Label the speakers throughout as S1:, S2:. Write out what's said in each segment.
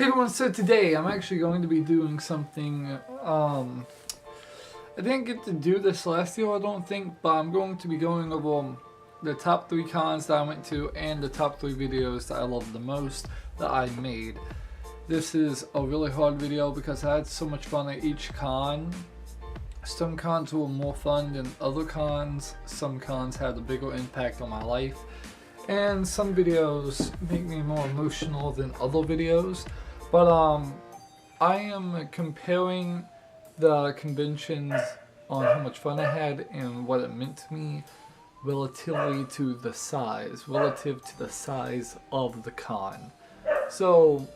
S1: Hey everyone, so today I'm actually going to be doing something, I didn't get to do this last year I don't think, but I'm going to be going over the top 3 cons that I went to and the top 3 videos that I loved the most that I made. This is a really hard video because I had so much fun at each con. Some cons were more fun than other cons, some cons had a bigger impact on my life, and some videos make me more emotional than other videos. But I am comparing the conventions on how much fun I had and what it meant to me relative to the size of the con. So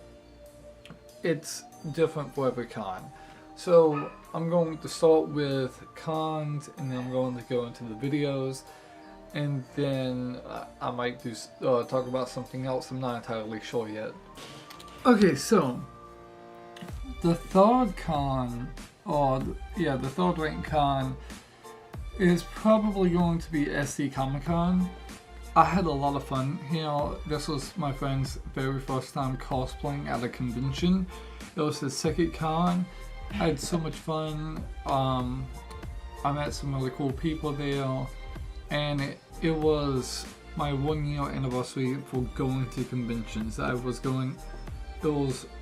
S1: it's different for every con. So I'm going to start with cons and then I'm going to go into the videos, and then I might do talk about something else. I'm not entirely sure yet. Okay, so the third con, the third ranked con is probably going to be SC Comic Con. I had a lot of fun here. This was my friend's very first time cosplaying at a convention. It was his second con. I had so much fun. I met some really cool people there, and it was my 1 year anniversary for going to conventions.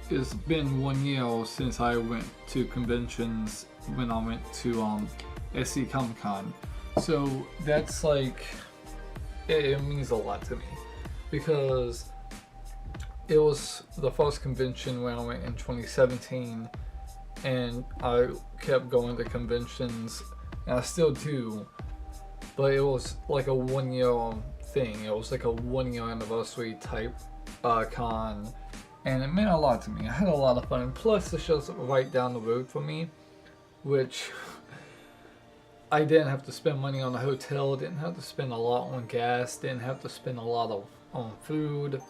S1: It's been 1 year since I went to conventions when I went to SC Comic Con. So that's like, it means a lot to me because it was the first convention when I went in 2017, and I kept going to conventions and I still do, but it was like a 1 year thing. It was like a 1 year anniversary type con, and it meant a lot to me. I had a lot of fun. Plus the show's right down the road from me, which I didn't have to spend money on a hotel, didn't have to spend a lot on gas, didn't have to spend a lot on food.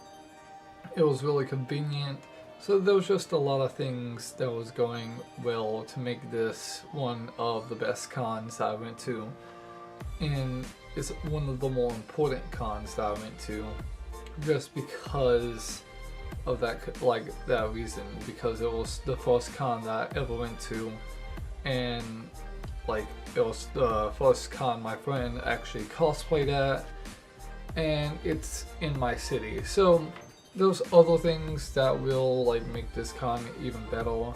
S1: It was really convenient. So there was just a lot of things that was going well to make this one of the best cons that I went to. And it's one of the more important cons that I went to, just because of that reason, because it was the first con that I ever went to, and it was the first con my friend actually cosplayed at, and it's in my city. So there's other things that will make this con even better.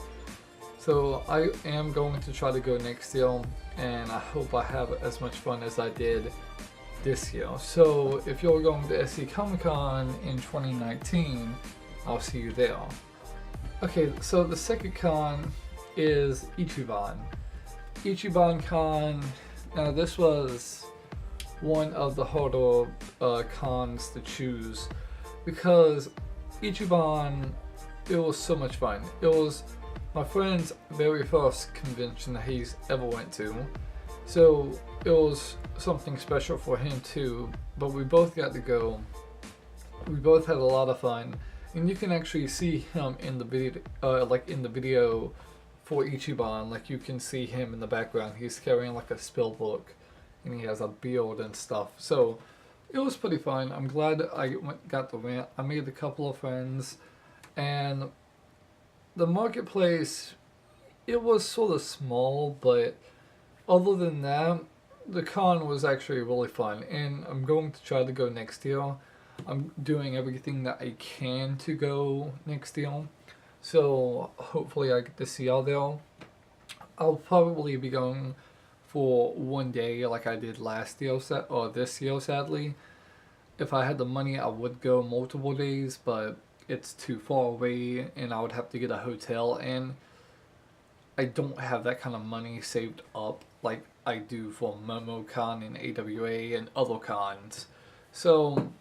S1: So I am going to try to go next year, and I hope I have as much fun as I did this year. So if you're going to SC Comic Con in 2019, I'll see you there. Okay, so the second con is Ichiban. Ichiban Con. Now this was one of the harder cons to choose because Ichiban, it was so much fun. It was my friend's very first convention that he's ever went to, so it was something special for him too. But we both got to go. We both had a lot of fun, and you can actually see him in the video, for Ichiban. You can see him in the background. He's carrying a spell book, and he has a beard and stuff. So it was pretty fun. I'm glad I got the win. I made a couple of friends, and the marketplace, it was sort of small, but other than that, the con was actually really fun, and I'm going to try to go next year. I'm doing everything that I can to go next year, so hopefully I get to see y'all there. I'll probably be going for 1 day like I did last year, or this year sadly. If I had the money I would go multiple days, but it's too far away and I would have to get a hotel, and I don't have that kind of money saved up like I do for MomoCon and AWA and other cons. So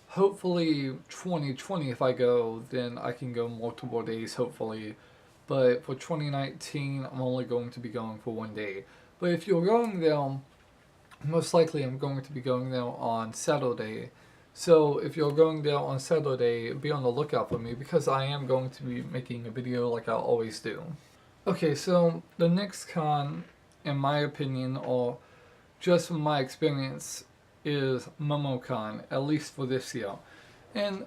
S1: hopefully 2020, if I go, then I can go multiple days hopefully. But for 2019, I'm only going to be going for 1 day. But if you're going there, most likely I'm going to be going there on Saturday. So if you're going there on Saturday, be on the lookout for me because I am going to be making a video like I always do. Okay, so the next con, in my opinion, or just from my experience, is MomoCon, at least for this year. And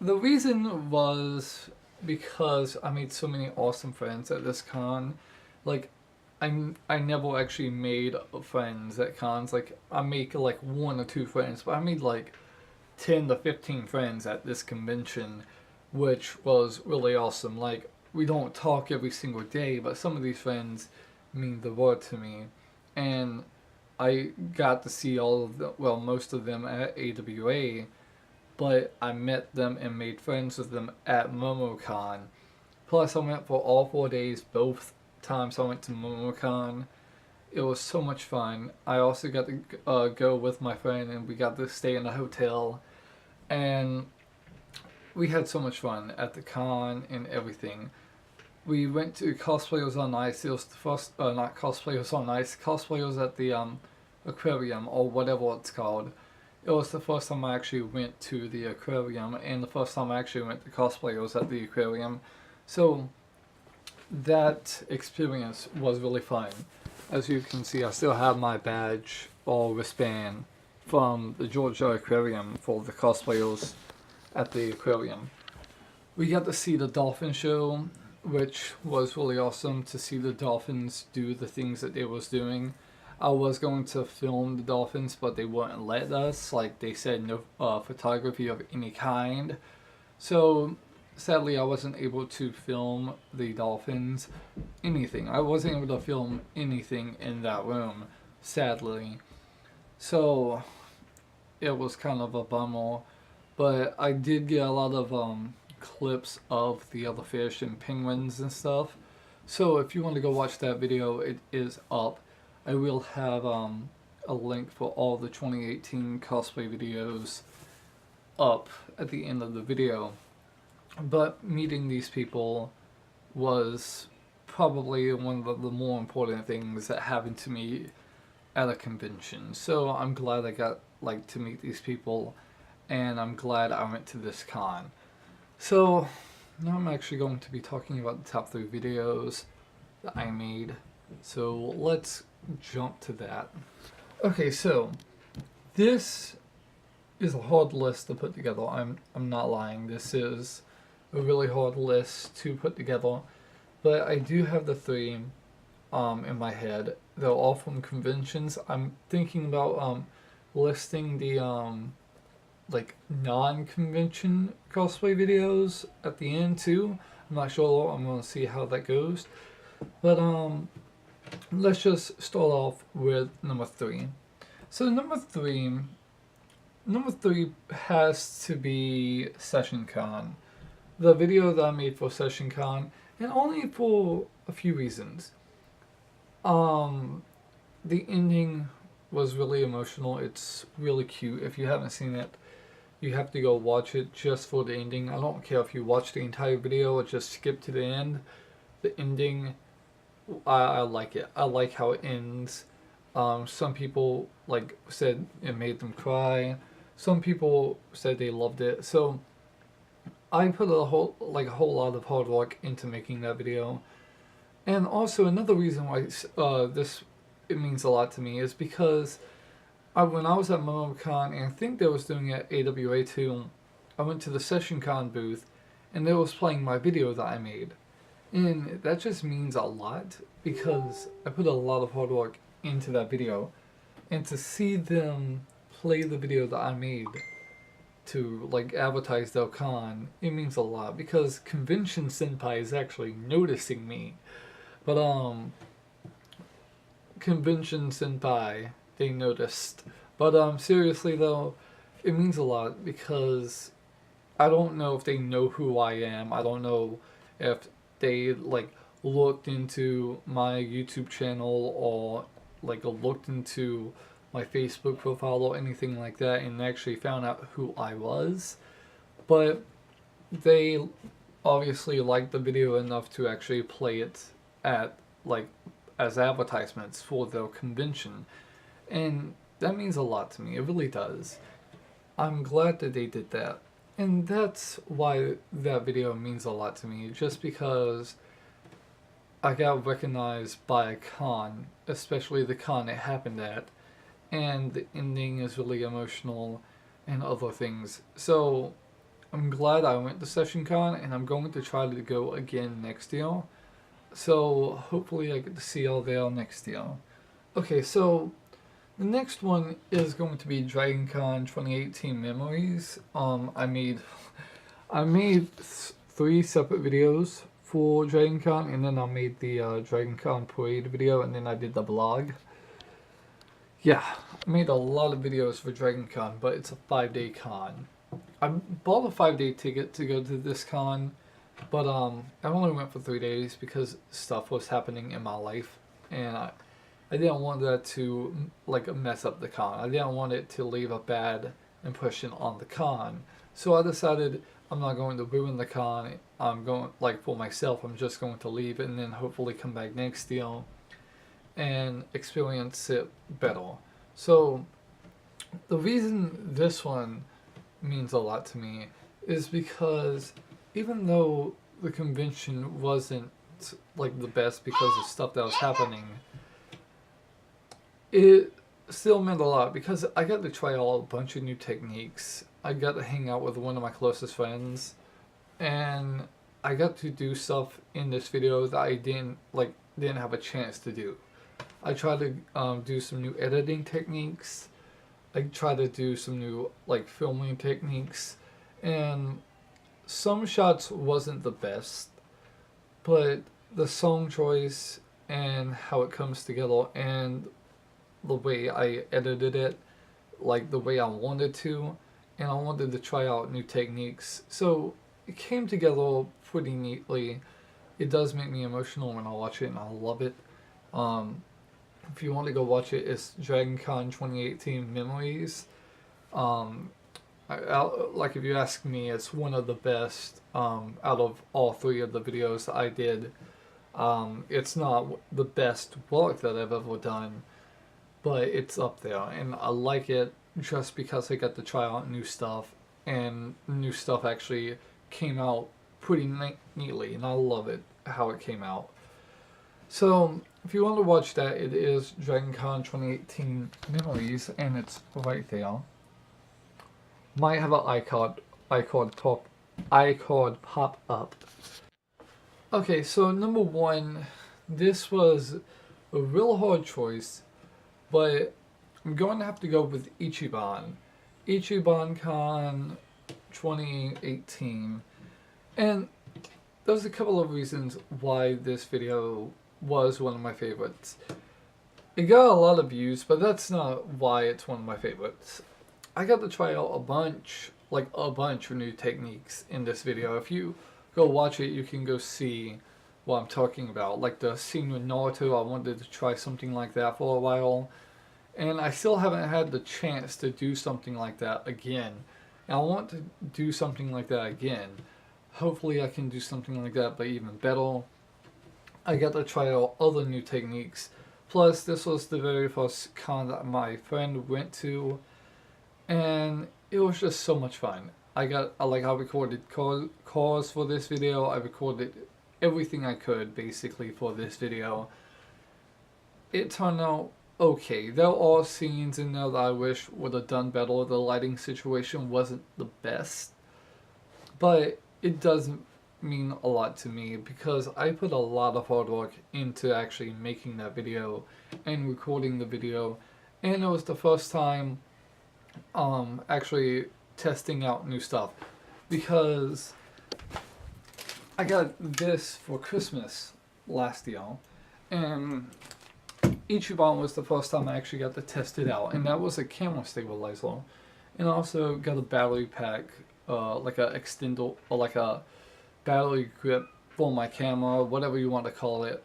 S1: the reason was because I made so many awesome friends at this con. Like, I never actually made friends at cons. Like, I make like 1 or 2 friends, but I made like 10 to 15 friends at this convention, which was really awesome. Like, we don't talk every single day, but some of these friends mean the world to me. And I got to see all of them, well, most of them at AWA, but I met them and made friends with them at MomoCon. Plus, I went for all 4 days, both times I went to MomoCon. It was so much fun. I also got to go with my friend, and we got to stay in a hotel, and we had so much fun at the con and everything. We went to Cosplayers on Ice. It was the first, not Cosplayers on Ice, Cosplayers at the aquarium, or whatever it's called. It was the first time I actually went to the aquarium, and the first time I actually went to Cosplayers at the aquarium. So that experience was really fun. As you can see, I still have my badge or wristband from the Georgia Aquarium for the cosplayers at the aquarium. We got to see the dolphin show, which was really awesome to see the dolphins do the things that they was doing. I was going to film the dolphins, but they wouldn't let us. Like, they said no photography of any kind. So sadly, I wasn't able to film the dolphins, anything. I wasn't able to film anything in that room, sadly. So it was kind of a bummer, but I did get a lot of clips of the other fish and penguins and stuff. So if you want to go watch that video, it is up. I will have a link for all the 2018 cosplay videos up at the end of the video. But meeting these people was probably one of the more important things that happened to me at a convention. So I'm glad I got to meet these people, and I'm glad I went to this con. So now I'm actually going to be talking about the top 3 videos that I made. So let's jump to that. Okay, so this is a hard list to put together. I'm not lying. This is a really hard list to put together, but I do have the 3 in my head. They're all from conventions. I'm thinking about listing the non-convention cosplay videos at the end too. I'm not sure. I'm gonna see how that goes, but let's just start off with number 3. So number three has to be Session Con. The video that I made for Session Con, and only for a few reasons. The ending was really emotional. It's really cute. If you haven't seen it, you have to go watch it just for the ending. I don't care if you watch the entire video or just skip to the end. The ending, I like it. I like how it ends. Some people said it made them cry. Some people said they loved it. So I put a whole lot of hard work into making that video. And also another reason why it means a lot to me is because when I was at MomoCon, and I think they was doing it at AWA too, I went to the Session Con booth, and they was playing my video that I made. And that just means a lot, because I put a lot of hard work into that video. And to see them play the video that I made to advertise their con, it means a lot, because Convention Senpai is actually noticing me. But Convention Senpai, they noticed. But seriously though, it means a lot, because I don't know if they know who I am. I don't know if they looked into my YouTube channel, or looked into my Facebook profile or anything like that and actually found out who I was. But they obviously liked the video enough to actually play it at as advertisements for their convention. And that means a lot to me. It really does. I'm glad that they did that. And that's why that video means a lot to me, just because I got recognized by a con, especially the con it happened at, and the ending is really emotional and other things. So I'm glad I went to Session Con, and I'm going to try to go again next year. So hopefully I get to see y'all there next year. Okay, so the next one is going to be Dragon Con 2018 Memories. I made 3 separate videos for Dragon Con, and then I made the Dragon Con Parade video, and then I did the vlog. Yeah, I made a lot of videos for Dragon Con, but it's a 5-day con. I bought a 5-day ticket to go to this con, but I only went for 3 days because stuff was happening in my life, and I didn't want that to like mess up the con. I didn't want it to leave a bad impression on the con. So I decided I'm not going to ruin the con. I'm going, like, for myself, I'm just going to leave and then hopefully come back next year and experience it better. So the reason this one means a lot to me is because even though the convention wasn't like the best because of stuff that was happening, it still meant a lot because I got to try out a bunch of new techniques. I got to hang out with one of my closest friends, and I got to do stuff in this video that I didn't have a chance to do. I tried to do some new editing techniques. I tried to do some new filming techniques, and some shots wasn't the best, but the song choice and how it comes together and the way I edited it, like the way I wanted to, and I wanted to try out new techniques. So it came together pretty neatly. It does make me emotional when I watch it, and I love it. If you want to go watch it, it's Dragon Con 2018 Memories. If you ask me, it's one of the best out of all 3 of the videos that I did. It's not the best work that I've ever done, but it's up there, and I like it just because I got to try out new stuff, and new stuff actually came out pretty neatly, and I love it how it came out. So if you want to watch that, it is Dragon Con 2018 Memories, and it's right there. Might have an iCard pop up. Okay, so number 1, this was a real hard choice, but I'm going to have to go with Ichiban. Ichiban Con 2018. And there's a couple of reasons why this video was one of my favorites. It got a lot of views, but that's not why it's one of my favorites. I got to try out a bunch of new techniques in this video. If you go watch it, you can go see what I'm talking about. Like the scene with Naruto, I wanted to try something like that for a while, and I still haven't had the chance to do something like that again. And I want to do something like that again. Hopefully I can do something like that, but even better. I got to try out other new techniques. Plus, this was the very first con that my friend went to, and it was just so much fun. I recorded cars for this video. I recorded everything I could basically for this video. It turned out okay. There are scenes in there that I wish would have done better. The lighting situation wasn't the best, but it does mean a lot to me because I put a lot of hard work into actually making that video and recording the video, and it was the first time actually testing out new stuff, because I got this for Christmas last year, and Ichiban was the first time I actually got to test it out, and that was a camera stabilizer, and I also got a battery pack, like a extender, or like a battery grip for my camera, whatever you want to call it.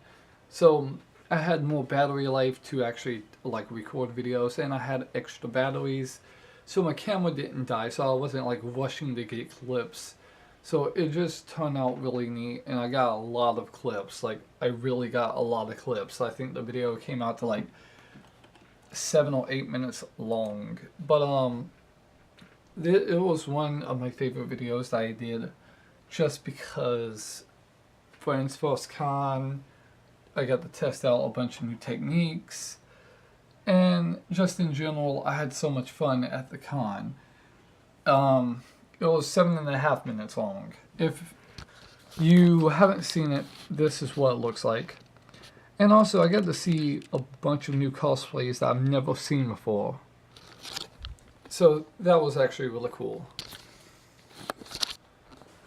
S1: So I had more battery life to actually record videos, and I had extra batteries, so my camera didn't die, so I wasn't rushing to get clips. So it just turned out really neat, and I got a lot of clips. I really got a lot of clips. I think the video came out to 7 or 8 minutes long. But it was one of my favorite videos that I did, just because Friends First Con, I got to test out a bunch of new techniques, and just in general, I had so much fun at the con. It was 7.5 minutes long. If you haven't seen it, this is what it looks like. And also, I got to see a bunch of new cosplays that I've never seen before. So that was actually really cool.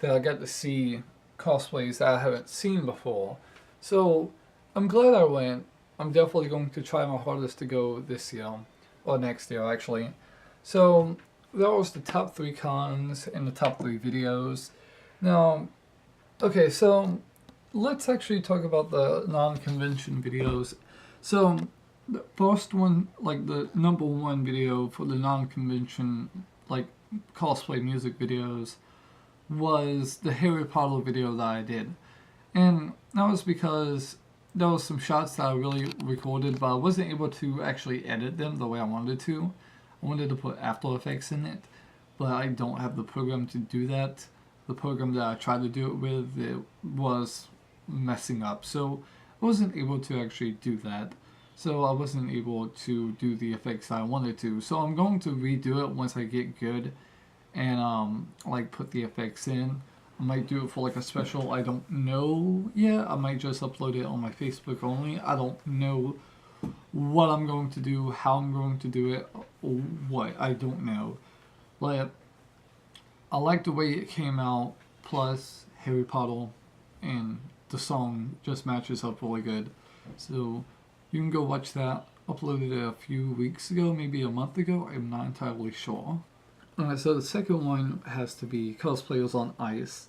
S1: That I got to see cosplays that I haven't seen before. So I'm glad I went. I'm definitely going to try my hardest to go this year. Or next year, actually. So that was the top 3 cons and the top 3 videos. Now, okay, so let's actually talk about the non-convention videos. So the first one, like the number 1 video for the non-convention, like cosplay music videos, was the Harry Potter video that I did. And that was because there was some shots that I really recorded, but I wasn't able to actually edit them the way I wanted to. I wanted to put After Effects in it, but I don't have the program to do that. The program that I tried to do it with, it was messing up, so I wasn't able to actually do that. So I wasn't able to do the effects I wanted to. So I'm going to redo it once I get good and like put the effects in. I might do it for like a special, I don't know yet. I might just upload it on my Facebook only. I don't know what I'm going to do, how I'm going to do it, or what, I don't know. But I like the way it came out, plus Harry Potter and the song just matches up really good. So you can go watch that. Uploaded it a few weeks ago, maybe a month ago, I'm not entirely sure. Alright, so the second one has to be cosplayers on ice.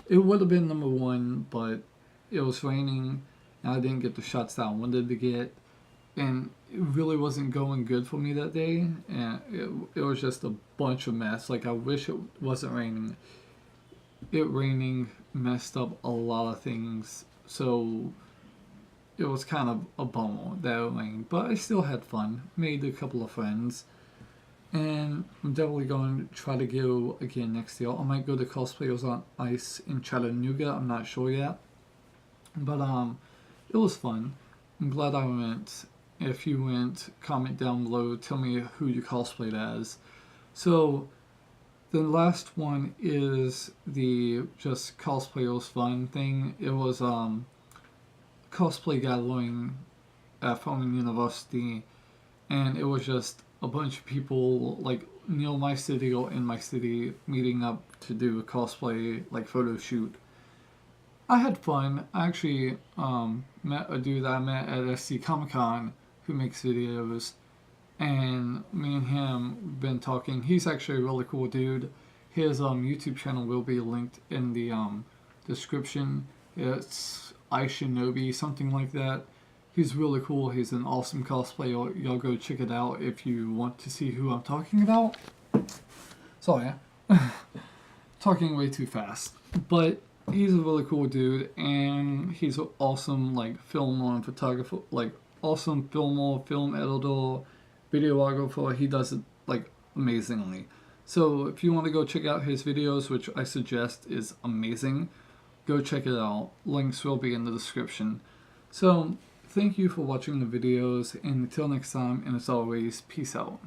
S1: It would have been number 1, but it was raining and I didn't get the shots that I wanted to get. And it really wasn't going good for me that day. And it was just a bunch of mess. Like, I wish it wasn't raining. It raining messed up a lot of things. So it was kind of a bummer that it rained. But I still had fun. Made a couple of friends. And I'm definitely going to try to go again next year. I might go to Cosplayers on Ice in Chattanooga. I'm not sure yet. But it was fun. I'm glad I went. If you went, comment down below. Tell me who you cosplayed as. So the last one is the just cosplayers fun thing. It was cosplay gathering at Furman University, and it was just a bunch of people like near my city or in my city meeting up to do a cosplay like photo shoot. I had fun. I actually met a dude that I met at SC Comic Con who makes videos, and me and him been talking. He's actually a really cool dude. His YouTube channel will be linked in the description. It's iShinobi, something like that. He's really cool. He's an awesome cosplayer. Y'all go check it out if you want to see who I'm talking about. Sorry, talking way too fast. But he's a really cool dude, and he's an awesome like filmer and photographer, like awesome filmer, film editor, videographer. He does it like amazingly. So if you want to go check out his videos, which I suggest is amazing, go check it out. Links will be in the description. So thank you for watching the videos, and until next time, and as always, peace out.